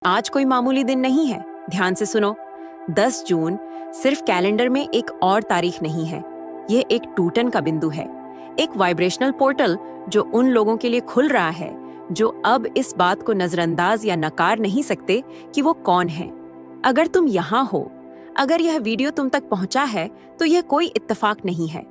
आज कोई मामूली दिन नहीं है। ध्यान से सुनो। 10 जून सिर्फ कैलेंडर में एक और तारीख नहीं है। ये एक टूटन का बिंदु है, एक वाइब्रेशनल पोर्टल जो उन लोगों के लिए खुल रहा है जो अब इस बात को नजरअंदाज या नकार नहीं सकते कि वो कौन है। अगर तुम यहाँ हो, अगर यह वीडियो तुम तक पहुंचा है, तो यह कोई इत्तेफाक नहीं है।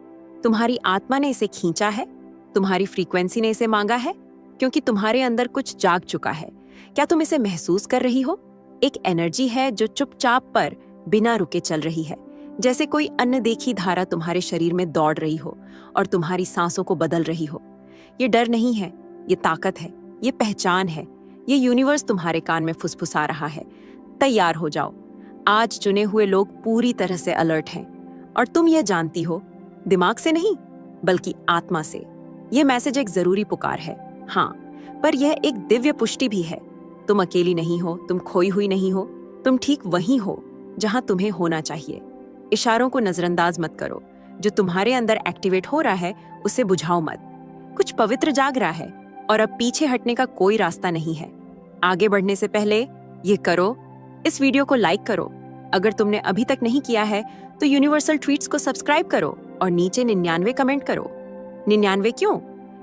तुम्हारी आत्मा ने इसे खींचा है, तुम्हारी फ्रीक्वेंसी ने इसे मांगा है, क्योंकि तुम्हारे अंदर कुछ जाग चुका है। क्या तुम इसे महसूस कर रही हो? एक एनर्जी है जो चुपचाप पर बिना रुके चल रही है, जैसे कोई अनदेखी धारा तुम्हारे शरीर में दौड़ रही हो और तुम्हारी सांसों को बदल रही हो। ये डर नहीं है, ये ताकत है, ये पहचान है। ये यूनिवर्स तुम्हारे कान में फुसफुसा रहा है, तैयार हो जाओ। आज चुने हुए लोग पूरी तरह से अलर्ट हैं, और तुम यह जानती हो, दिमाग से नहीं बल्कि आत्मा से। यह मैसेज एक जरूरी पुकार है, हाँ, पर यह एक दिव्य पुष्टि भी है। तुम अकेली नहीं हो, तुम खोई हुई नहीं हो, तुम ठीक वहीं हो जहां तुम्हें होना चाहिए। इशारों को नजरअंदाज मत करो। जो तुम्हारे अंदर एक्टिवेट हो रहा है उसे बुझाओ मत। कुछ पवित्र जाग रहा है और अब पीछे हटने का कोई रास्ता नहीं है। आगे बढ़ने से पहले ये करो, इस वीडियो को लाइक करो। अगर तुमने अभी तक नहीं किया है तो यूनिवर्सल ट्वीट्स को सब्सक्राइब करो और नीचे 99 कमेंट करो। 99 क्यों?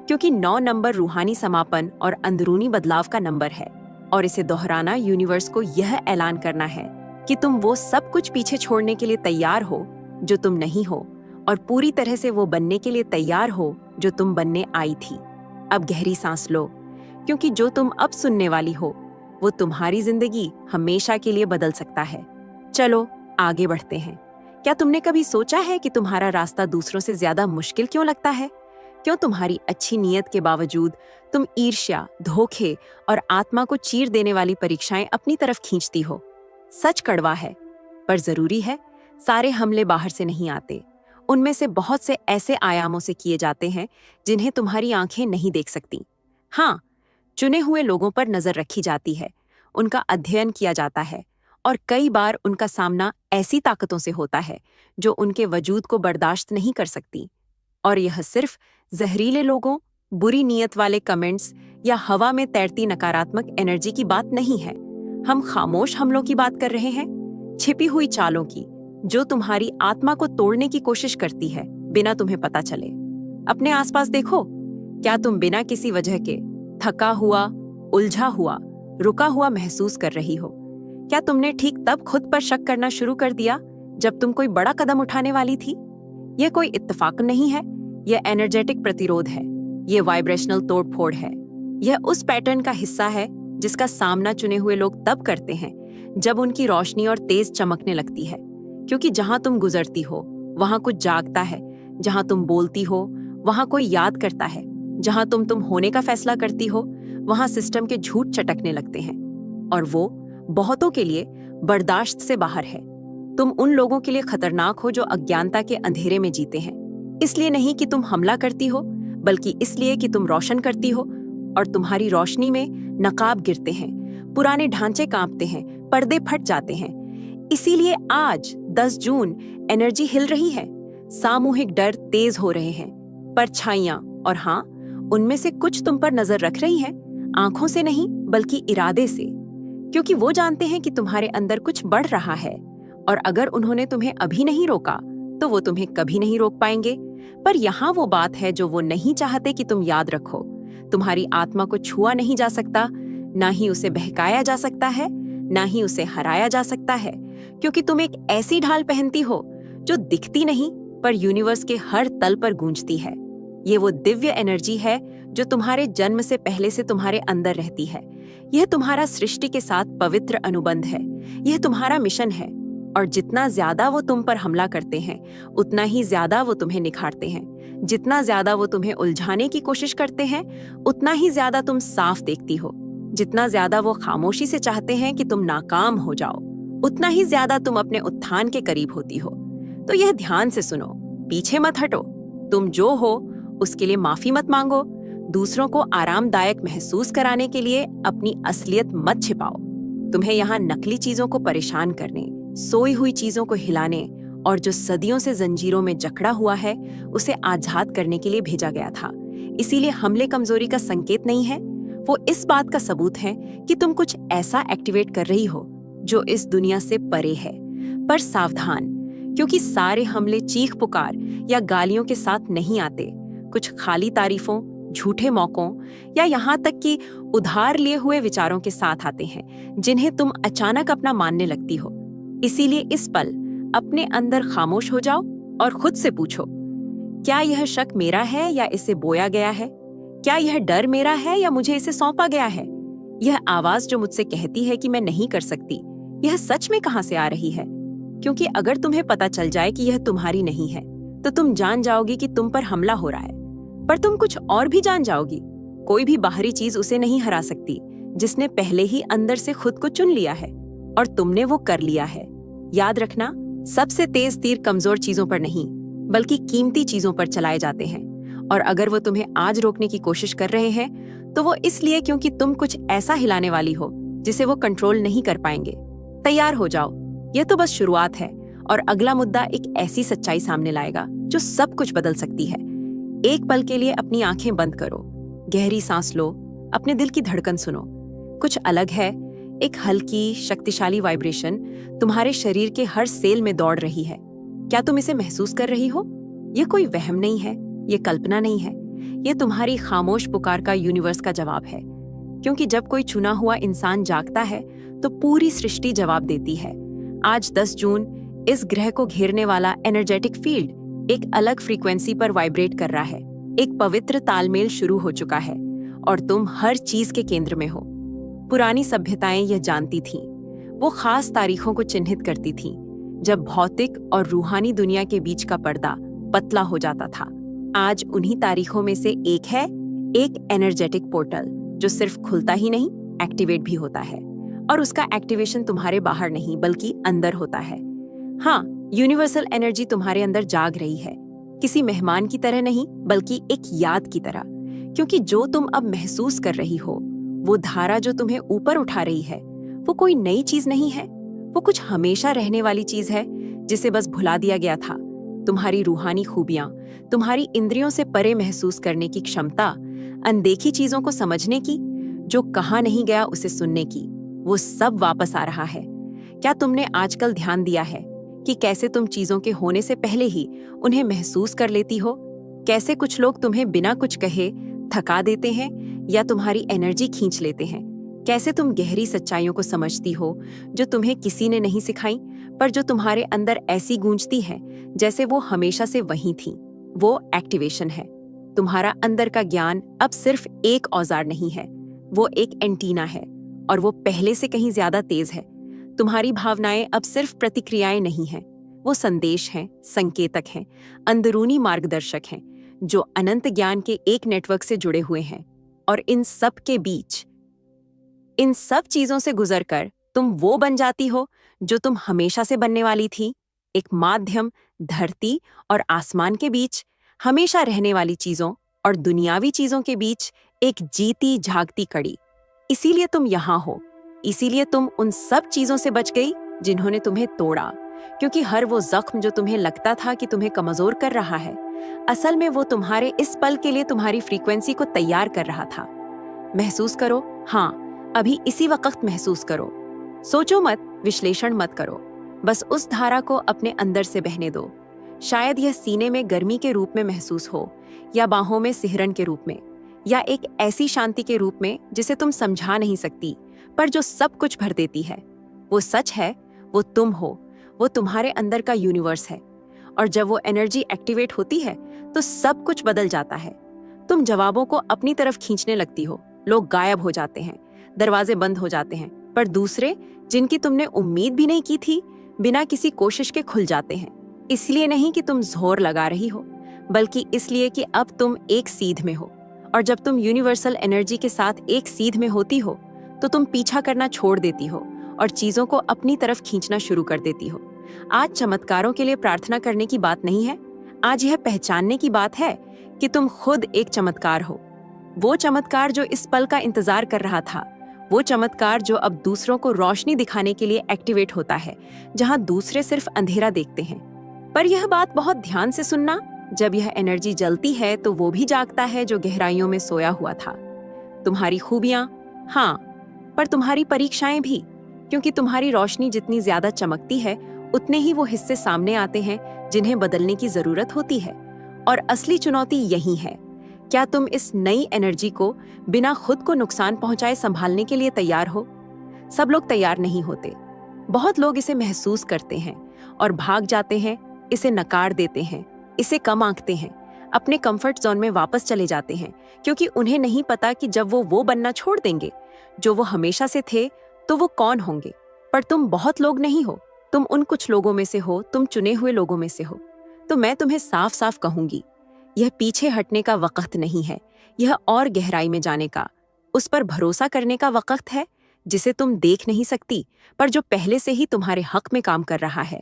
क्योंकि 9 नंबर रूहानी समापन और अंदरूनी बदलाव का नंबर है, और इसे दोहराना यूनिवर्स को यह ऐलान करना है कि तुम वो सब कुछ पीछे छोड़ने के लिए तैयार हो जो तुम नहीं हो, और पूरी तरह से वो बनने के लिए तैयार हो जो तुम बनने आई थी। अब गहरी सांस लो, क्योंकि जो तुम अब सुनने वाली हो वो तुम्हारी जिंदगी हमेशा के लिए बदल सकता है। चलो आगे बढ़ते हैं। क्या तुमने कभी सोचा है कि तुम्हारा रास्ता दूसरों से ज्यादा मुश्किल क्यों लगता है? क्यों तुम्हारी अच्छी नीयत के बावजूद तुम ईर्ष्या, धोखे और आत्मा को चीर देने वाली परीक्षाएं अपनी तरफ खींचती हो? सच कड़वा है, पर जरूरी है। सारे हमले बाहर से नहीं आते। उनमें से बहुत से ऐसे आयामों से किए जाते हैं जिन्हें तुम्हारी आंखें नहीं देख सकती। हाँ, चुने हुए लोगों पर नजर रखी जाती है, उनका अध्ययन किया जाता है, और कई बार उनका सामना ऐसी ताकतों से होता है जो उनके वजूद को बर्दाश्त नहीं कर सकती। और यह सिर्फ जहरीले लोगों, बुरी नीयत वाले कमेंट्स या हवा में तैरती नकारात्मक एनर्जी की बात नहीं है। हम खामोश हमलों की बात कर रहे हैं, छिपी हुई चालों की, जो तुम्हारी आत्मा को तोड़ने की कोशिश करती है बिना तुम्हें पता चले। अपने आसपास देखो, क्या तुम बिना किसी वजह के थका हुआ, उलझा हुआ, रुका हुआ महसूस कर रही हो? क्या तुमने ठीक तब खुद पर शक करना शुरू कर दिया जब तुम कोई बड़ा कदम उठाने वाली थी? यह कोई इत्तेफाक नहीं है, यह एनर्जेटिक प्रतिरोध है, यह वाइब्रेशनल तोड़फोड़ है। यह उस पैटर्न का हिस्सा है जिसका सामना चुने हुए लोग तब करते हैं जब उनकी रोशनी और तेज चमकने लगती है। क्योंकि जहां तुम गुजरती हो वहां कुछ जागता है, जहां तुम बोलती हो वहां कोई याद करता है, जहां तुम होने का फैसला करती हो वहां सिस्टम के झूठ चटकने लगते हैं, और वो बहुतों के लिए बर्दाश्त से बाहर है। तुम उन लोगों के लिए खतरनाक हो जो अज्ञानता के अंधेरे में जीते हैं, इसलिए नहीं कि तुम हमला करती हो, बल्कि इसलिए कि तुम रोशन करती हो, और तुम्हारी रोशनी में नकाब गिरते हैं, पुराने ढांचे कांपते हैं, पर्दे फट जाते हैं। इसीलिए आज 10 जून एनर्जी हिल रही है, सामूहिक डर तेज हो रहे हैं, परछाइयां, और हाँ, उनमें से कुछ तुम पर नजर रख रही हैं, आंखों से नहीं बल्कि इरादे से, क्योंकि वो जानते हैं कि तुम्हारे अंदर कुछ बढ़ रहा है, और अगर उन्होंने तुम्हें अभी नहीं रोका तो वो तुम्हें कभी नहीं रोक पाएंगे। पर यहाँ वो बात है जो वो नहीं चाहते कि तुम याद रखो। तुम्हारी आत्मा को छुआ नहीं जा सकता, ना ही उसे बहकाया जा सकता है, ना ही उसे हराया जा सकता है, क्योंकि तुम एक ऐसी ढाल पहनती हो जो दिखती नहीं पर यूनिवर्स के हर तल पर गूंजती है। ये वो दिव्य एनर्जी है जो तुम्हारे जन्म से पहले से तुम्हारे अंदर रहती है। यह तुम्हारा सृष्टि के साथ पवित्र अनुबंध है, यह तुम्हारा मिशन है, और जितना ज्यादा वो तुम पर हमला करते हैं उतना ही ज्यादा वो तुम्हें निखारते हैं। जितना ज्यादा वो तुम्हें उलझाने की कोशिश करते हैं उतना ही ज्यादा तुम साफ देखती हो। जितना ज्यादा वो खामोशी से चाहते हैं कि तुम नाकाम हो जाओ, उतना ही ज्यादा तुम अपने उत्थान के करीब होती हो। तो यह ध्यान से सुनो, पीछे मत हटो। तुम जो हो उसके लिए माफी मत मांगो। दूसरों को आरामदायक महसूस कराने के लिए अपनी असलियत मत छिपाओ। तुम्हें यहाँ नकली चीजों को परेशान करने, सोई हुई चीजों को हिलाने, और जो सदियों से जंजीरों में जकड़ा हुआ है उसे आजाद करने के लिए भेजा गया था। इसीलिए हमले कमजोरी का संकेत नहीं है, वो इस बात का सबूत है कि तुम कुछ ऐसा एक्टिवेट कर रही हो जो इस दुनिया से परे है। पर सावधान, क्योंकि सारे हमले चीख पुकार या गालियों के साथ नहीं आते। कुछ खाली तारीफों, झूठे मौकों या यहाँ तक कि उधार लिए हुए विचारों के साथ आते हैं, जिन्हें तुम अचानक अपना मानने लगती हो। इसीलिए इस पल अपने अंदर खामोश हो जाओ और खुद से पूछो, क्या यह शक मेरा है या इसे बोया गया है? क्या यह डर मेरा है या मुझे इसे सौंपा गया है? यह आवाज जो मुझसे कहती है कि मैं नहीं कर सकती, यह सच में कहां से आ रही है? क्योंकि अगर तुम्हें पता चल जाए कि यह तुम्हारी नहीं है, तो तुम जान जाओगी कि तुम पर हमला हो रहा है। पर तुम कुछ और भी जान जाओगी, कोई भी बाहरी चीज उसे नहीं हरा सकती, जिसने पहले ही अंदर से खुद को चुन लिया है, और तुमने वो कर लिया है। याद रखना, सबसे तेज तीर कमजोर चीजों पर नहीं, बल्कि कीमती चीजों पर चलाए जाते हैं। और अगर वो तुम्हें आज रोकने की कोशिश कर रहे हैं, तो वो इसलिए क्योंकि तुम कुछ ऐसा हिलाने वाली हो जिसे वो कंट्रोल नहीं कर पाएंगे। तैयार हो जाओ, यह तो बस शुरुआत है, और अगला मुद्दा एक ऐसी सच्चाई सामने लाएगा जो सब कुछ बदल सकती है। एक पल के लिए अपनी आंखें बंद करो, गहरी सांस लो, अपने दिल की धड़कन सुनो। कुछ अलग है, एक हल्की, शक्तिशाली वाइब्रेशन तुम्हारे शरीर के हर सेल में दौड़ रही है। क्या तुम इसे महसूस कर रही हो? यह कोई वहम नहीं है, ये कल्पना नहीं है, ये तुम्हारी खामोश पुकार का यूनिवर्स का जवाब है। क्योंकि जब कोई चुना हुआ इंसान जागता है, तो पूरी सृष्टि जवाब देती है। आज 10 जून इस ग्रह को घेरने वाला एनर्जेटिक फील्ड एक अलग फ्रीक्वेंसी पर वाइब्रेट कर रहा है। एक पवित्र तालमेल शुरू हो चुका है, और तुम हर चीज के केंद्र में हो। पुरानी सभ्यताएं यह जानती थीं। वो खास तारीखों को चिन्हित करती थीं, जब भौतिक और रूहानी दुनिया के बीच का पर्दा पतला हो जाता था। आज उन्हीं तारीखों में से एक है, एक एनर्जेटिक पोर्टल जो सिर्फ खुलता ही नहीं, एक्टिवेट भी होता है। और उसका एक्टिवेशन तुम्हारे बाहर नहीं, बल्कि अंदर होता है। हाँ, यूनिवर्सल एनर्जी तुम्हारे अंदर जाग रही है, किसी मेहमान की तरह नहीं, बल्कि एक याद की तरह। क्योंकि जो तुम अब महसूस कर रही हो, वो धारा जो तुम्हें ऊपर उठा रही है, वो कोई नई चीज नहीं है, वो कुछ हमेशा रहने वाली चीज है, जिसे बस भुला दिया गया था। तुम्हारी रूहानी खूबियां, तुम्हारी इंद्रियों से परे महसूस करने की क्षमता, अनदेखी चीजों को समझने की, जो कहा नहीं गया उसे सुनने की, वो सब वापस आ रहा है। क्या तुमने आजकल ध्यान दिया है कि कैसे तुम चीजों के होने से पहले ही उन्हें महसूस कर लेती हो? कैसे कुछ लोग तुम्हें बिना कुछ कहे थका देते हैं या तुम्हारी एनर्जी खींच लेते हैं? कैसे तुम गहरी सच्चाइयों को समझती हो जो तुम्हें किसी ने नहीं सिखाई, पर जो तुम्हारे अंदर ऐसी गूंजती है जैसे वो हमेशा से वहीं थी? वो एक्टिवेशन है। तुम्हारा अंदर का ज्ञान अब सिर्फ एक औजार नहीं है, वो एक एंटीना है, और वो पहले से कहीं ज्यादा तेज है। तुम्हारी भावनाएं अब सिर्फ प्रतिक्रियाएं नहीं हैं, वो संदेश हैं, संकेतक हैं, अंदरूनी मार्गदर्शक हैं, जो अनंत ज्ञान के एक नेटवर्क से जुड़े हुए हैं। और इन सब के बीच, इन सब चीजों से गुजरकर तुम वो बन जाती हो जो तुम हमेशा से बनने वाली थी, एक माध्यम धरती और आसमान के बीच, हमेशा रहने वाली चीजों और दुनियावी चीजों के बीच एक जीती जागती कड़ी। इसीलिए तुम यहाँ हो, इसीलिए तुम उन सब चीजों से बच गई जिन्होंने तुम्हें तोड़ा। क्योंकि हर वो जख्म जो तुम्हें लगता था कि तुम्हें कमजोर कर रहा है, असल में वो तुम्हारे इस पल के लिए तुम्हारी फ्रीक्वेंसी को तैयार कर रहा था। महसूस करो, हाँ, अभी इसी वक्त महसूस करो। सोचो मत, विश्लेषण मत करो, बस उस धारा को अपने अंदर से बहने दो। शायद यह सीने में गर्मी के रूप में महसूस हो, या बाहों में सिहरन के रूप में, या एक ऐसी शांति के रूप में जिसे तुम समझा नहीं सकती, पर जो सब कुछ भर देती है। वो सच है, वो तुम हो, वो तुम्हारे अंदर का यूनिवर्स है। और जब वो एनर्जी एक्टिवेट होती है, तो सब कुछ बदल जाता है। तुम जवाबों को अपनी तरफ खींचने लगती हो, लोग गायब हो जाते हैं, दरवाजे बंद हो जाते हैं, पर दूसरे जिनकी तुमने उम्मीद भी नहीं की थी, बिना किसी कोशिश के खुल जाते हैं। इसलिए नहीं कि तुम जोर लगा रही हो, बल्कि इसलिए कि अब तुम एक सीध में हो। और जब तुम यूनिवर्सल एनर्जी के साथ एक सीध में होती हो, तो तुम पीछा करना छोड़ देती हो और चीजों को अपनी तरफ खींचना शुरू कर देती हो। आज चमत्कारों के लिए प्रार्थना करने की बात नहीं है, आज यह पहचानने की बात है कि तुम खुद एक चमत्कार हो। वो चमत्कार जो इस पल का इंतजार कर रहा था, वो चमत्कार जो अब दूसरों को रोशनी दिखाने के लिए एक्टिवेट होता है, जहां दूसरे सिर्फ अंधेरा देखते हैं। पर यह बात बहुत ध्यान से सुनना, जब यह एनर्जी जलती है तो वो भी जागता है जो गहराइयों में सोया हुआ था। तुम्हारी खूबियां, हाँ, पर तुम्हारी परीक्षाएं भी, क्योंकि तुम्हारी रोशनी जितनी ज्यादा चमकती है उतने ही वो हिस्से सामने आते हैं जिन्हें बदलने की जरूरत होती है। और असली चुनौती यही है, क्या तुम इस नई एनर्जी को बिना खुद को नुकसान पहुंचाए संभालने के लिए तैयार हो? सब लोग तैयार नहीं होते। बहुत लोग इसे महसूस करते हैं और भाग जाते हैं, इसे नकार देते हैं, इसे कम आंकते हैं, अपने कंफर्ट जोन में वापस चले जाते हैं, क्योंकि उन्हें नहीं पता कि जब वो बनना छोड़ देंगे जो वो हमेशा से थे तो वो कौन होंगे। पर तुम बहुत लोग नहीं हो, तुम उन कुछ लोगों में से हो, तुम चुने हुए लोगों में से हो। तो मैं तुम्हें साफ साफ कहूंगी, यह पीछे हटने का वक्त नहीं है, यह और गहराई में जाने का, उस पर भरोसा करने का वक्त है जिसे तुम देख नहीं सकती, पर जो पहले से ही तुम्हारे हक में काम कर रहा है।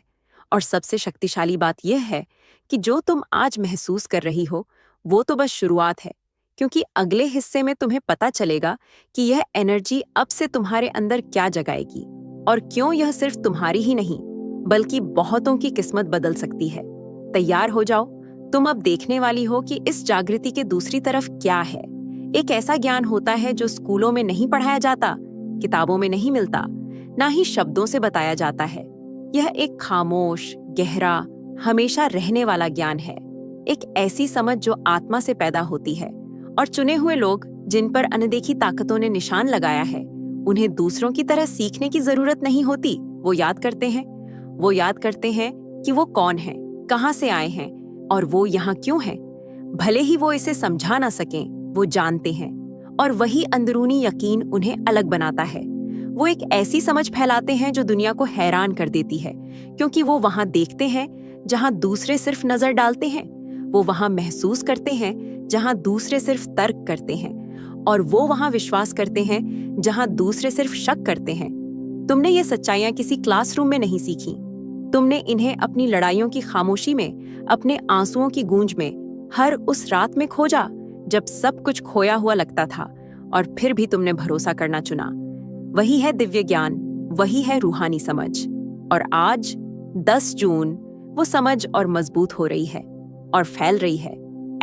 और सबसे शक्तिशाली बात यह है कि जो तुम आज महसूस कर रही हो वो तो बस शुरुआत है, क्योंकि अगले हिस्से में तुम्हें पता चलेगा कि यह एनर्जी अब से तुम्हारे अंदर क्या जगाएगी और क्यों यह सिर्फ तुम्हारी ही नहीं बल्कि बहुतों की किस्मत बदल सकती है। तैयार हो जाओ, तुम अब देखने वाली हो कि इस जागृति के दूसरी तरफ क्या है। एक ऐसा ज्ञान होता है जो स्कूलों में नहीं पढ़ाया जाता, किताबों में नहीं मिलता, ना ही शब्दों से बताया जाता है। यह एक खामोश, गहरा, हमेशा रहने वाला ज्ञान है, एक ऐसी समझ जो आत्मा से पैदा होती है। और चुने हुए लोग जिन पर अनदेखी ताकतों ने निशान लगाया है, उन्हें दूसरों की तरह सीखने की जरूरत नहीं होती। वो याद करते हैं कि वो कौन है, कहाँ से आए हैं और वो यहाँ क्यों हैं। भले ही वो इसे समझा ना सकें, वो जानते हैं, और वही अंदरूनी यकीन उन्हें अलग बनाता है। वो एक ऐसी समझ फैलाते हैं जो दुनिया को हैरान कर देती है, क्योंकि वो वहां देखते हैं जहां दूसरे सिर्फ नजर डालते हैं, वो वहां महसूस करते हैं जहां दूसरे सिर्फ तर्क करते हैं, और वो वहां विश्वास करते हैं जहां दूसरे सिर्फ शक करते हैं। तुमने ये सच्चाइयां किसी क्लासरूम में नहीं सीखी, तुमने इन्हें अपनी लड़ाइयों की खामोशी में, अपने आंसुओं की गूंज में, हर उस रात में खोजा जब सब कुछ खोया हुआ लगता था, और फिर भी तुमने भरोसा करना चुना। वही है दिव्य ज्ञान, वही है रूहानी समझ। और आज 10 जून वो समझ और मजबूत हो रही है और फैल रही है,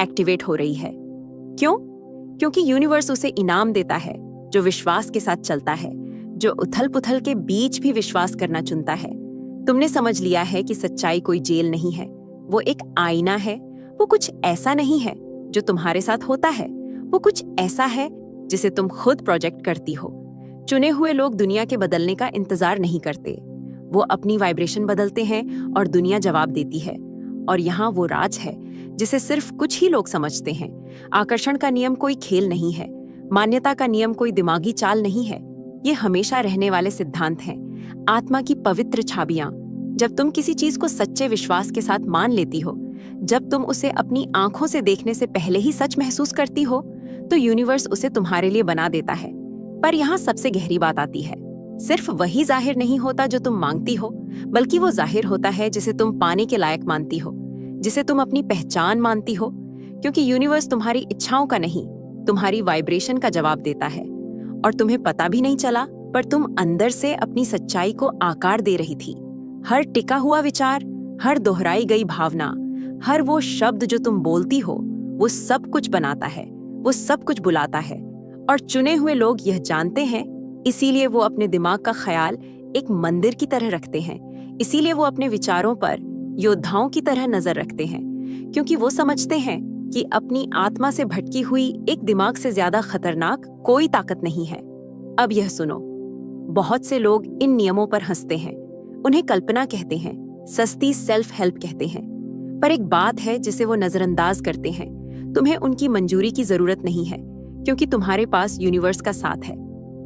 एक्टिवेट हो रही है। क्यों? क्योंकि यूनिवर्स उसे इनाम देता है जो विश्वास के साथ चलता है, जो उथल पुथल के बीच भी विश्वास करना चुनता है। तुमने समझ लिया है कि सच्चाई कोई जेल नहीं है, वो एक आईना है। वो कुछ ऐसा नहीं है जो तुम्हारे साथ होता है, वो कुछ ऐसा है जिसे तुम खुद प्रोजेक्ट करती हो। चुने हुए लोग दुनिया के बदलने का इंतजार नहीं करते, वो अपनी वाइब्रेशन बदलते हैं और दुनिया जवाब देती है। और यहाँ वो राज है जिसे सिर्फ कुछ ही लोग समझते हैं। आकर्षण का नियम कोई खेल नहीं है, मान्यता का नियम कोई दिमागी चाल नहीं है, ये हमेशा रहने वाले सिद्धांत हैं, आत्मा की पवित्र छाबियां। जब तुम किसी चीज को सच्चे विश्वास के साथ मान लेती हो, जब तुम उसे अपनी आंखों से देखने से पहले ही सच महसूस करती हो, तो यूनिवर्स उसे तुम्हारे लिए बना देता है। पर यहाँ सबसे गहरी बात आती है, सिर्फ वही जाहिर नहीं होता जो तुम मांगती हो, बल्कि वो जाहिर होता है जिसे तुम पाने के लायक मानती हो, जिसे तुम अपनी पहचान मानती हो। क्योंकि यूनिवर्स तुम्हारी इच्छाओं का नहीं, तुम्हारी वाइब्रेशन का जवाब देता है। और तुम्हें पता भी नहीं चला, पर तुम अंदर से अपनी सच्चाई को आकार दे रही थी। हर टिका हुआ विचार, हर दोहराई गई भावना, हर वो शब्द जो तुम बोलती हो, वो सब कुछ बनाता है, वो सब कुछ बुलाता है। और चुने हुए लोग यह जानते हैं, इसीलिए वो अपने दिमाग का ख्याल एक मंदिर की तरह रखते हैं, इसीलिए वो अपने विचारों पर योद्धाओं की तरह नजर रखते हैं, क्योंकि वो समझते हैं कि अपनी आत्मा से भटकी हुई एक दिमाग से ज्यादा खतरनाक कोई ताकत नहीं है। अब यह सुनो, बहुत से लोग इन नियमों पर हंसते हैं, उन्हें कल्पना कहते हैं, सस्ती सेल्फ हेल्प कहते हैं, पर एक बात है जिसे वो नजरअंदाज करते हैं। तुम्हें उनकी मंजूरी की जरूरत नहीं है, क्योंकि तुम्हारे पास यूनिवर्स का साथ है।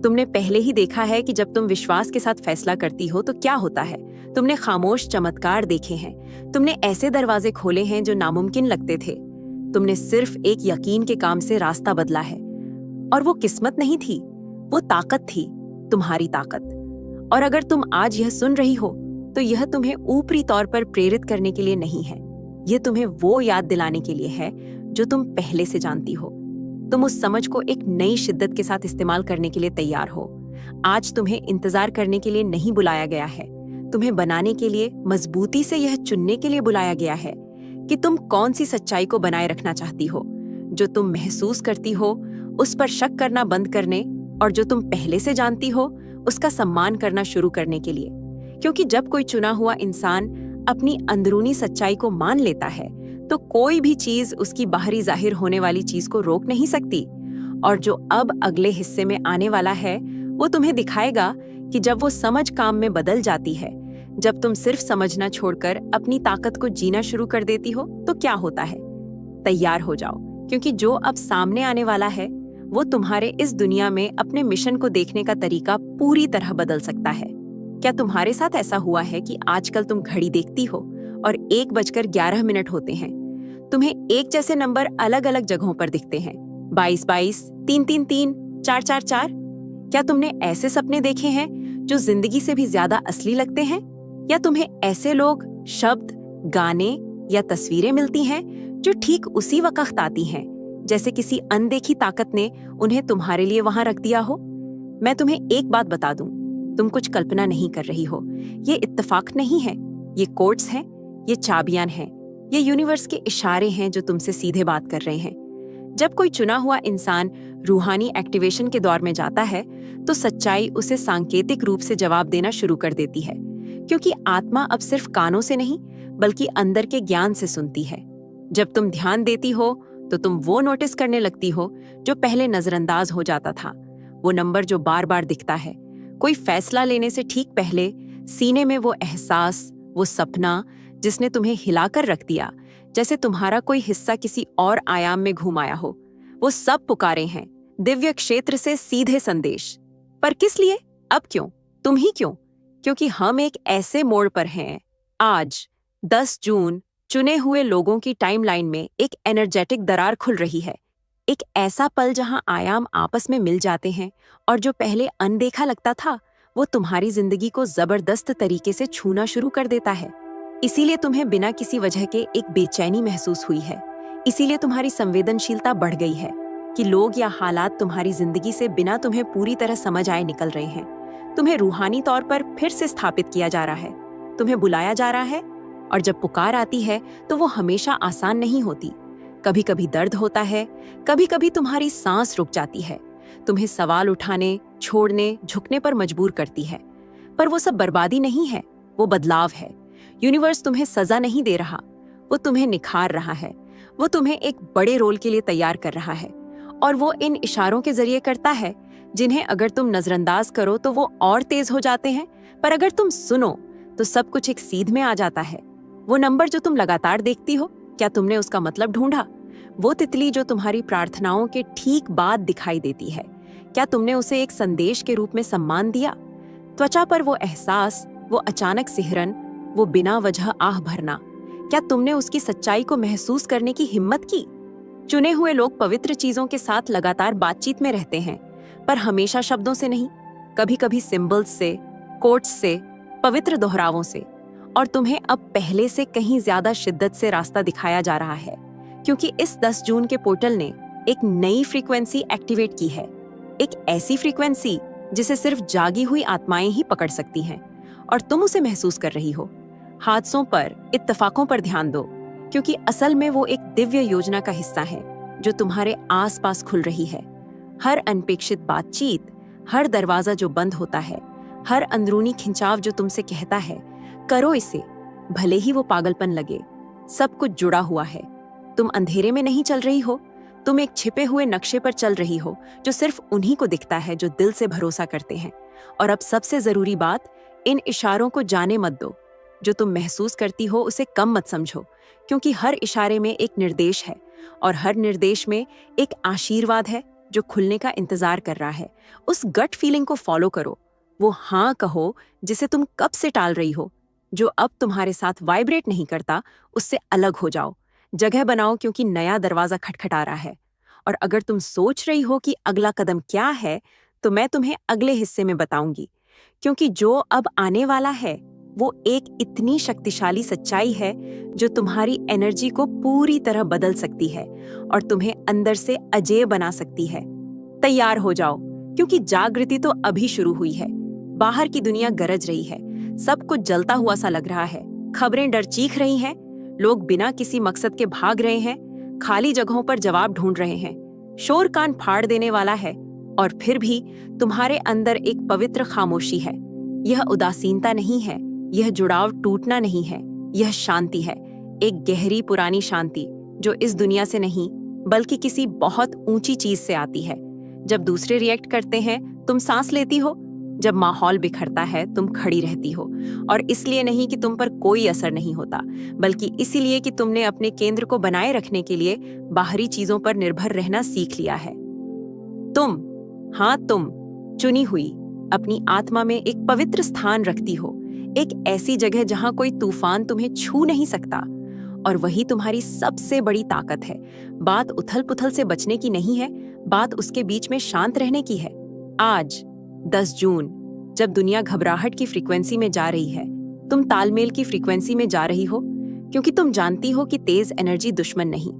तुमने पहले ही देखा है कि जब तुम विश्वास के साथ फैसला करती हो तो क्या होता है। तुमने खामोश चमत्कार देखे हैं, तुमने ऐसे दरवाजे खोले हैं जो नामुमकिन लगते थे। तुमने सिर्फ एक यकीन के काम से रास्ता बदला है, और वो किस्मत नहीं थी, वो ताकत थी, तुम्हारी ताकत। और अगर तुम आज यह सुन रही हो तो यह तुम्हें ऊपरी तौर पर प्रेरित करने के लिए नहीं है, यह तुम्हें वो याद दिलाने के लिए है जो तुम पहले से जानती हो। तुम उस समझ को एक नई शिद्दत के साथ इस्तेमाल करने के लिए तैयार हो। आज तुम्हें इंतजार करने के लिए नहीं बुलाया गया है, तुम्हें बनाने के लिए, मजबूती से यह चुनने के लिए बुलाया गया है कि तुम कौन सी सच्चाई को बनाए रखना चाहती हो। जो तुम महसूस करती हो उस पर शक करना बंद करने और जो तुम पहले से जानती हो उसका सम्मान करना शुरू करने के लिए। क्योंकि जब कोई चुना हुआ इंसान अपनी अंदरूनी सच्चाई को मान लेता है तो कोई भी चीज उसकी बाहरी जाहिर होने वाली चीज को रोक नहीं सकती। और जो अब अगले हिस्से में आने वाला है वो तुम्हें दिखाएगा कि जब वो समझ काम में बदल जाती है, जब तुम सिर्फ समझना छोड़कर अपनी ताकत को जीना शुरू कर देती हो तो क्या होता है। तैयार हो जाओ, क्योंकि जो अब सामने आने वाला है वो तुम्हारे इस दुनिया में अपने मिशन को देखने का तरीका पूरी तरह बदल सकता है। क्या तुम्हारे साथ ऐसा हुआ है कि आजकल तुम घड़ी देखती हो और 1:11 होते हैं? तुम्हें एक जैसे नंबर अलग अलग जगहों पर दिखते हैं, 22-22, 3-3-3, 4-4-4। क्या तुमने ऐसे सपने देखे हैं जो जिंदगी से भी ज्यादा असली लगते हैं? या तुम्हें ऐसे लोग, शब्द, गाने या तस्वीरें मिलती हैं जो ठीक उसी वक्त आती हैं जैसे किसी अनदेखी ताकत ने उन्हें तुम्हारे लिए वहां रख दिया हो? मैं तुम्हें एक बात बता दूं, तुम कुछ कल्पना नहीं कर रही हो। ये इत्तेफाक नहीं है, ये कोड्स हैं, ये चाबियां हैं, ये यूनिवर्स के इशारे हैं जो तुमसे सीधे बात कर रहे हैं। जब कोई चुना हुआ इंसान रूहानी एक्टिवेशन के दौर में जाता है तो सच्चाई उसे सांकेतिक रूप से जवाब देना शुरू कर देती है, क्योंकि आत्मा अब सिर्फ कानों से नहीं बल्कि अंदर के ज्ञान से सुनती है। जब तुम ध्यान देती हो तो तुम वो नोटिस करने लगती हो जो पहले नजरअंदाज हो जाता था, वो नंबर जो बार बार दिखता है। कोई फैसला लेने से ठीक पहले सीने में वो एहसास, वो सपना जिसने तुम्हें हिलाकर रख दिया, जैसे तुम्हारा कोई हिस्सा किसी और आयाम में घूम आया हो। वो सब पुकारे हैं दिव्य क्षेत्र से सीधे संदेश। पर किस लिए? अब क्यों? तुम ही क्यों? क्योंकि हम एक ऐसे मोड़ पर हैं। आज 10 जून चुने हुए लोगों की टाइमलाइन में एक एनर्जेटिक दरार खुल रही है। एक ऐसा पल जहां आयाम आपस में मिल जाते हैं और जो पहले अनदेखा लगता था वो तुम्हारी जिंदगी को जबरदस्त तरीके से छूना शुरू कर देता है। इसीलिए तुम्हें बिना किसी वजह के एक बेचैनी महसूस हुई है। इसीलिए तुम्हारी संवेदनशीलता बढ़ गई है कि लोग या हालात तुम्हारी जिंदगी से बिना तुम्हें पूरी तरह समझ आए निकल रहे हैं। तुम्हें रूहानी तौर पर फिर से स्थापित किया जा रहा है, तुम्हें बुलाया जा रहा है। और जब पुकार आती है तो वो हमेशा आसान नहीं होती। कभी कभी दर्द होता है, कभी कभी तुम्हारी सांस रुक जाती है, तुम्हें सवाल उठाने, छोड़ने, झुकने पर मजबूर करती है। पर वो सब बर्बादी नहीं है, वो बदलाव है। यूनिवर्स तुम्हें सजा नहीं दे रहा, वो तुम्हें निखार रहा है। वो तुम्हें एक बड़े रोल के लिए तैयार कर रहा है और वो इन इशारों के जरिए करता है जिन्हें अगर तुम नजरअंदाज करो तो वो और तेज हो जाते हैं, पर अगर तुम सुनो तो सब कुछ एक सीध में आ जाता है। वो नंबर जो तुम लगातार देखती हो, क्या तुमने उसका मतलब ढूंढा? वो तितली जो तुम्हारी प्रार्थनाओं के ठीक बाद दिखाई देती है, क्या तुमने उसे एक संदेश के रूप में सम्मान दिया? त्वचा पर वो एहसास, वो अचानक सिहरन, वो बिना वजह आह भरना, क्या तुमने उसकी सच्चाई को महसूस करने की हिम्मत की? चुने हुए लोग पवित्र चीजों के साथ लगातार बातचीत में रहते हैं, पर हमेशा शब्दों से नहीं, कभी कभी सिंबल्स से, कोट्स से, पवित्र दोहरावों से। और तुम्हें अब पहले से कहीं ज्यादा शिद्दत से रास्ता दिखाया जा रहा है, क्योंकि इस 10 जून के पोर्टल ने एक नई फ्रीक्वेंसी एक्टिवेट की है। एक ऐसी फ्रीक्वेंसी जिसे सिर्फ जागी हुई आत्माएं ही पकड़ सकती हैं, और तुम उसे महसूस कर रही हो। हादसों पर, इत्तेफाकों पर ध्यान दो, क्योंकि असल में वो एक दिव्य योजना का हिस्सा है जो तुम्हारे आसपास खुल रही है। हर अनपेक्षित बातचीत, हर दरवाजा जो बंद होता है, हर अंदरूनी खिंचाव जो तुमसे कहता है करो इसे, भले ही वो पागलपन लगे, सब कुछ जुड़ा हुआ है। तुम अंधेरे में नहीं चल रही हो, तुम एक छिपे हुए नक्शे पर चल रही हो जो सिर्फ उन्हीं को दिखता है जो दिल से भरोसा करते हैं। और अब सबसे जरूरी बात, इन इशारों को जाने मत दो। जो तुम महसूस करती हो उसे कम मत समझो, क्योंकि हर इशारे में एक निर्देश है और हर निर्देश में एक आशीर्वाद है जो खुलने का इंतजार कर रहा है। उस गट फीलिंग को फॉलो करो, वो हाँ कहो जिसे तुम कब से टाल रही हो, जो अब तुम्हारे साथ वाइब्रेट नहीं करता, उससे अलग हो जाओ। जगह बनाओ, क्योंकि नया दरवाजा खटखटा रहा है। और अगर तुम सोच रही हो कि अगला कदम क्या है, तो मैं तुम्हें अगले हिस्से में बताऊंगी, क्योंकि जो अब आने वाला है वो एक इतनी शक्तिशाली सच्चाई है जो तुम्हारी एनर्जी को पूरी तरह बदल सकती है और तुम्हें अंदर से अजेय बना सकती है। तैयार हो जाओ, क्योंकि जागृति तो अभी शुरू हुई है। बाहर की दुनिया गरज रही है, सब कुछ जलता हुआ सा लग रहा है, खबरें डर चीख रही हैं, लोग बिना किसी मकसद के भाग रहे हैं, खाली जगहों पर जवाब ढूंढ रहे हैं। शोर कान फाड़ देने वाला है, और फिर भी तुम्हारे अंदर एक पवित्र खामोशी है। यह उदासीनता नहीं है, यह जुड़ाव टूटना नहीं है, यह शांति है, एक गहरी पुरानी शांति जो इस दुनिया से नहीं बल्कि किसी बहुत ऊंची चीज से आती है। जब दूसरे रिएक्ट करते हैं तुम सांस लेती हो, जब माहौल बिखरता है तुम खड़ी रहती हो, और इसलिए नहीं कि तुम पर कोई असर नहीं होता, बल्कि इसीलिए कि तुमने अपने केंद्र को बनाए रखने के लिए बाहरी चीजों पर निर्भर रहना सीख लिया है। तुम, हाँ तुम, चुनी हुई, अपनी आत्मा में एक पवित्र स्थान रखती हो, एक ऐसी जगह जहां कोई तूफान तुम्हें छू नहीं सकता, और वही तुम्हारी सबसे बड़ी ताकत है। बात उथल पुथल से बचने की नहीं है, बात उसके बीच में शांत रहने की है। आज 10 जून, जब दुनिया घबराहट की फ्रीक्वेंसी में जा रही है, तुम तालमेल की फ्रीक्वेंसी में जा रही हो, क्योंकि तुम जानती हो कि तेज एनर्जी दुश्मन नहीं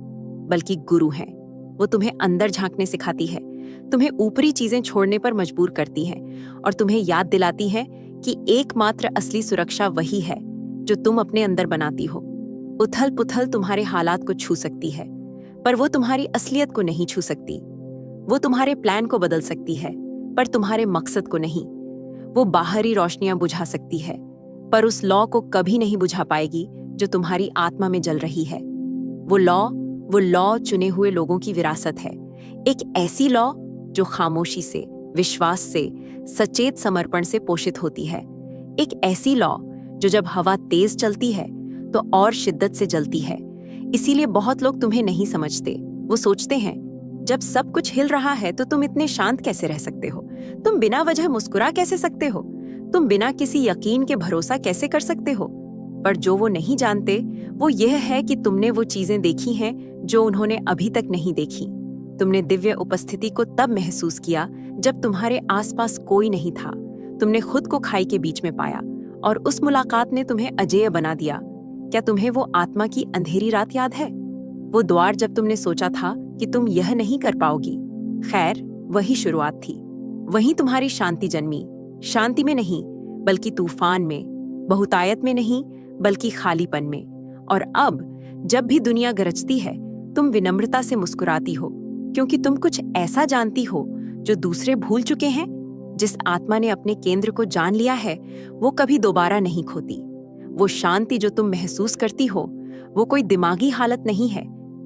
बल्कि गुरु है। वो तुम्हें अंदर झांकने सिखाती है, तुम्हें ऊपरी चीजें छोड़ने पर मजबूर करती है, और तुम्हें याद दिलाती है कि एकमात्र असली सुरक्षा वही है जो तुम अपने अंदर बनाती हो। उथल पुथल तुम्हारे हालात को छू सकती है, पर वो तुम्हारी असलियत को नहीं छू सकती। वो तुम्हारे प्लान को बदल सकती है, पर तुम्हारे मकसद को नहीं। वो बाहरी रोशनियां बुझा सकती है, पर उस लौ को कभी नहीं बुझा पाएगी जो तुम्हारी आत्मा में जल रही है। वो लौ चुने हुए लोगों की विरासत है, एक ऐसी लौ जो खामोशी से, विश्वास से, सचेत समर्पण से पोषित होती है। एक ऐसी लौ जो जब हवा तेज चलती है तो और शिद्दत से जलती है। इसीलिए बहुत लोग तुम्हें नहीं समझते। वो सोचते हैं, जब सब कुछ हिल रहा है तो तुम इतने शांत कैसे रह सकते हो? तुम बिना वजह मुस्कुरा कैसे सकते हो? तुम बिना किसी यकीन के भरोसा कैसे कर सकते हो? पर जो वो नहीं जानते वो यह है कि तुमने वो चीजें देखी हैं जो उन्होंने अभी तक नहीं देखी। तुमने दिव्य उपस्थिति को तब महसूस किया जब तुम्हारे आसपास कोई नहीं था। तुमने खुद को खाई के बीच में पाया, और उस मुलाकात ने तुम्हें अजेय बना दिया। क्या तुम्हें वो आत्मा की अंधेरी रात याद है? वो द्वार जब तुमने सोचा था कि तुम यह नहीं कर पाओगी। खैर, वही शुरुआत थी। वहीं तुम्हारी शांति जन्मी। शांति में नहीं बल्कि तूफान में, बहुतायत में नहीं बल्कि खालीपन में। और अब जब भी दुनिया गरजती है तुम विनम्रता से मुस्कुराती हो, क्योंकि तुम कुछ ऐसा जानती हो जो दूसरे भूल चुके हैं। जिस आत्मा ने अपने केंद्र को जान लिया है वो कभी दोबारा नहीं खोती। वो शांति जो तुम महसूस करती हो वो कोई दिमागी हालत नहीं है,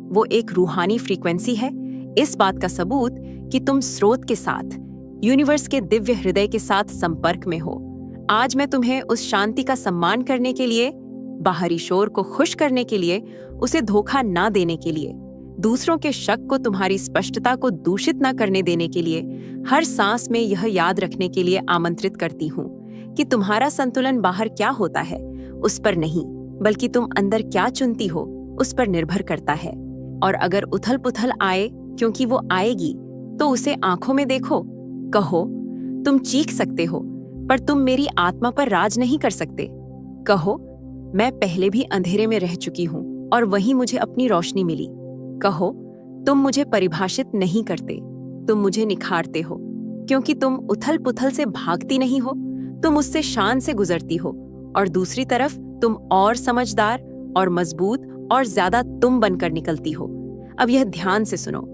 वो एक रूहानी फ्रीक्वेंसी है। इस बात का सबूत कि तुम स्रोत के साथ, यूनिवर्स के दिव्य हृदय के साथ संपर्क में हो। आज मैं तुम्हें उस शांति का सम्मान करने के लिए, बाहरी शोर को खुश करने के लिए, उसे धोखा ना देने के लिए, दूसरों के शक को तुम्हारी स्पष्टता को दूषित न करने देने के लिए, हर सांस में यह याद रखने के लिए आमंत्रित करती हूँ कि तुम्हारा संतुलन बाहर क्या होता है उस पर नहीं, बल्कि तुम अंदर क्या चुनती हो उस पर निर्भर करता है। और अगर उथल पुथल आए, क्योंकि वो आएगी, तो उसे आंखों में देखो। कहो, तुम चीख सकते हो पर तुम मेरी आत्मा पर राज नहीं कर सकते। कहो, मैं पहले भी अंधेरे में रह चुकी हूँ और वहीं मुझे अपनी रोशनी मिली। कहो, तुम मुझे परिभाषित नहीं करते, तुम मुझे निखारते हो, क्योंकि तुम उथल पुथल से भागती नहीं हो, तुम उससे शान से गुजरती हो। और दूसरी तरफ तुम और समझदार और मजबूत और ज्यादा तुम बनकर निकलती हो। अब यह ध्यान से सुनो,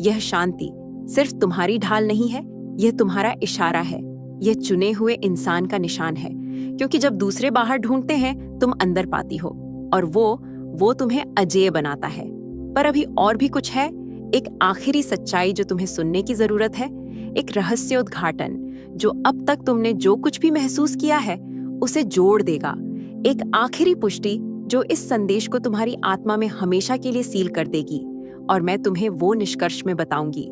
यह शांति सिर्फ तुम्हारी ढाल नहीं है, यह तुम्हारा इशारा है, यह चुने हुए इंसान का निशान है। क्योंकि जब दूसरे बाहर ढूंढते हैं तुम अंदर पाती हो, और वो तुम्हें अजेय बनाता है। पर अभी और भी कुछ है, एक आखिरी सच्चाई जो तुम्हें सुनने की जरूरत है, एक रहस्योद्घाटन जो अब तक तुमने जो कुछ भी महसूस किया है उसे जोड़ देगा, एक आखिरी पुष्टि जो इस संदेश को तुम्हारी आत्मा में हमेशा के लिए सील कर देगी। और मैं तुम्हें वो निष्कर्ष में बताऊंगी।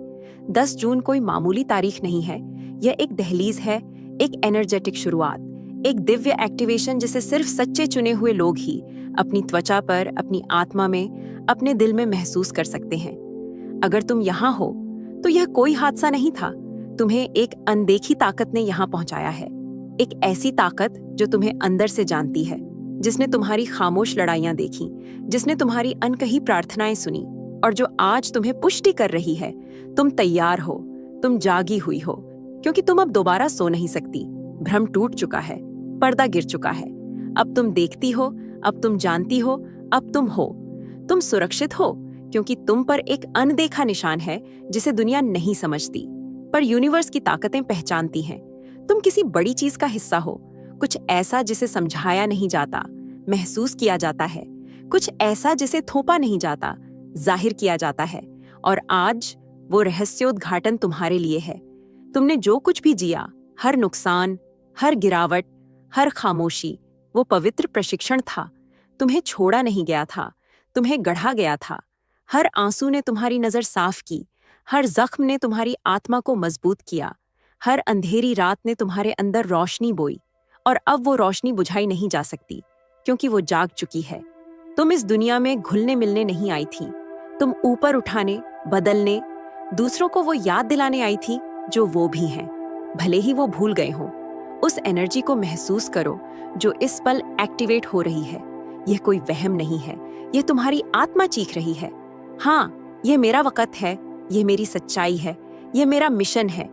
10 जून कोई मामूली तारीख नहीं है, यह एक दहलीज है, एक एनर्जेटिक शुरुआत, एक दिव्य एक्टिवेशन जिसे सिर्फ सच्चे चुने हुए लोग ही अपनी त्वचा पर, अपनी आत्मा में, अपने दिल में महसूस कर सकते हैं। अगर तुम यहाँ हो तो यह कोई हादसा नहीं था, तुम्हें एक अनदेखी ताकत ने यहाँ पहुंचाया है। एक ऐसी ताकत जो तुम्हें अंदर से जानती है, जिसने तुम्हारी खामोश लड़ाइयां देखी, जिसने तुम्हारी अनकही प्रार्थनाएं सुनी, और जो आज तुम्हें पुष्टि कर रही है तुम तैयार हो, तुम जागी हुई हो, क्योंकि तुम अब दोबारा सो नहीं सकती। भ्रम टूट चुका है, पर्दा गिर चुका है। अब तुम देखती हो, अब तुम जानती हो, अब तुम हो। तुम सुरक्षित हो क्योंकि तुम पर एक अनदेखा निशान है जिसे दुनिया नहीं समझती, पर यूनिवर्स की ताकतें पहचानती हैं। तुम किसी बड़ी चीज का हिस्सा हो, कुछ ऐसा जिसे समझाया नहीं जाता, महसूस किया जाता है, कुछ ऐसा जिसे थोपा नहीं जाता, जाहिर किया जाता है। और आज वो रहस्योद्घाटन तुम्हारे लिए है। तुमने जो कुछ भी जिया, हर नुकसान, हर गिरावट, हर खामोशी, वो पवित्र प्रशिक्षण था। तुम्हें छोड़ा नहीं गया था, तुम्हें गढ़ा गया था। हर आंसू ने तुम्हारी नजर साफ की, हर जख्म ने तुम्हारी आत्मा को मजबूत किया, हर अंधेरी रात ने तुम्हारे अंदर रोशनी बोई। और अब वो रोशनी बुझाई नहीं जा सकती, क्योंकि वो जाग चुकी है। तुम इस दुनिया में घुलने मिलने नहीं आई थी, तुम ऊपर उठाने, बदलने, दूसरों को वो याद दिलाने आई थी जो वो भी हैं, भले ही वो भूल गए हों। उस एनर्जी को महसूस करो जो इस पल एक्टिवेट हो रही है। यह कोई वहम नहीं है, यह तुम्हारी आत्मा चीख रही है। हाँ, यह मेरा वक़्त है, यह मेरी सच्चाई है, यह मेरा मिशन है।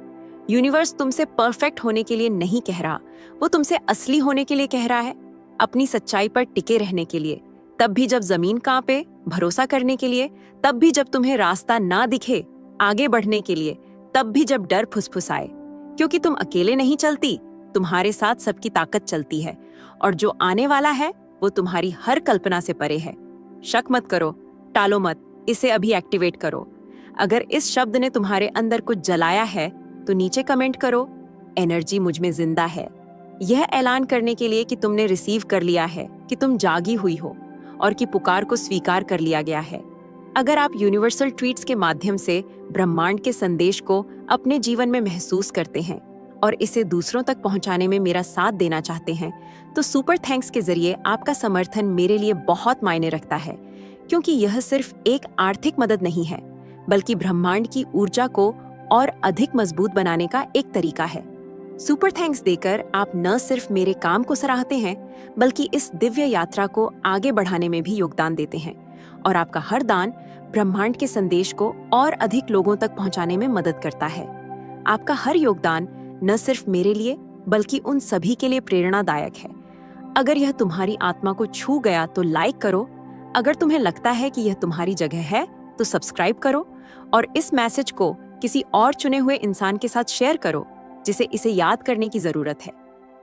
यूनिवर्स तुमसे परफेक्ट होने के लिए नहीं कह रहा, वो तुमसे असली होने के लिए कह रहा है, अपनी सच्चाई पर टिके रहने के लिए। तब भी जब जमीन कांपे, भरोसा करने के लिए। तब भी जब तुम्हें रास्ता ना दिखे, आगे बढ़ने के लिए। तब भी जब डर फुसफुसाए, क्योंकि तुम अकेले नहीं चलती, तुम्हारे साथ सबकी ताकत चलती है। और जो आने वाला है वो तुम्हारी हर कल्पना से परे है। शक मत करो, टालो मत, इसे अभी एक्टिवेट करो। अगर इस शब्द ने तुम्हारे अंदर कुछ जलाया है तो नीचे कमेंट करो, एनर्जी मुझ में जिंदा है। यह ऐलान करने के लिए कि तुमने रिसीव कर लिया है, कि तुम जागी हुई हो और कि पुकार को स्वीकार कर लिया गया है। अगर आप यूनिवर्सल ट्वीट्स के माध्यम से ब्रह्मांड के संदेश को अपने जीवन में महसूस करते हैं और इसे दूसरों तक पहुंचाने में मेरा साथ देना चाहते हैं, तो सुपर थैंक्स के जरिए आपका समर्थन मेरे लिए बहुत मायने रखता है, क्योंकि यह सिर्फ एक आर्थिक मदद नहीं है, बल्कि ब्रह्मांड की ऊर्जा को और अधिक मजबूत बनाने का एक तरीका है। सुपर थैंक्स देकर आप न सिर्फ मेरे काम को सराहते हैं, बल्कि इस दिव्य यात्रा को आगे बढ़ाने में भी योगदान देते हैं। और आपका हर दान ब्रह्मांड के संदेश को और अधिक लोगों तक पहुंचाने में मदद करता है। आपका हर योगदान न सिर्फ मेरे लिए, बल्कि उन सभी के लिए प्रेरणादायक है। अगर यह तुम्हारी आत्मा को छू गया तो लाइक करो। अगर तुम्हें लगता है कि यह तुम्हारी जगह है तो सब्सक्राइब करो और इस मैसेज को किसी और चुने हुए इंसान के साथ शेयर करो जिसे इसे याद करने की जरूरत है।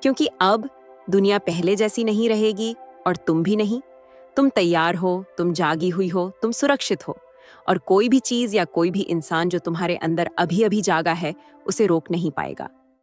क्योंकि अब दुनिया पहले जैसी नहीं रहेगी और तुम भी नहीं। तुम तैयार हो, तुम जागी हुई हो, तुम सुरक्षित हो और कोई भी चीज या कोई भी इंसान जो तुम्हारे अंदर अभी अभी जागा है उसे रोक नहीं पाएगा।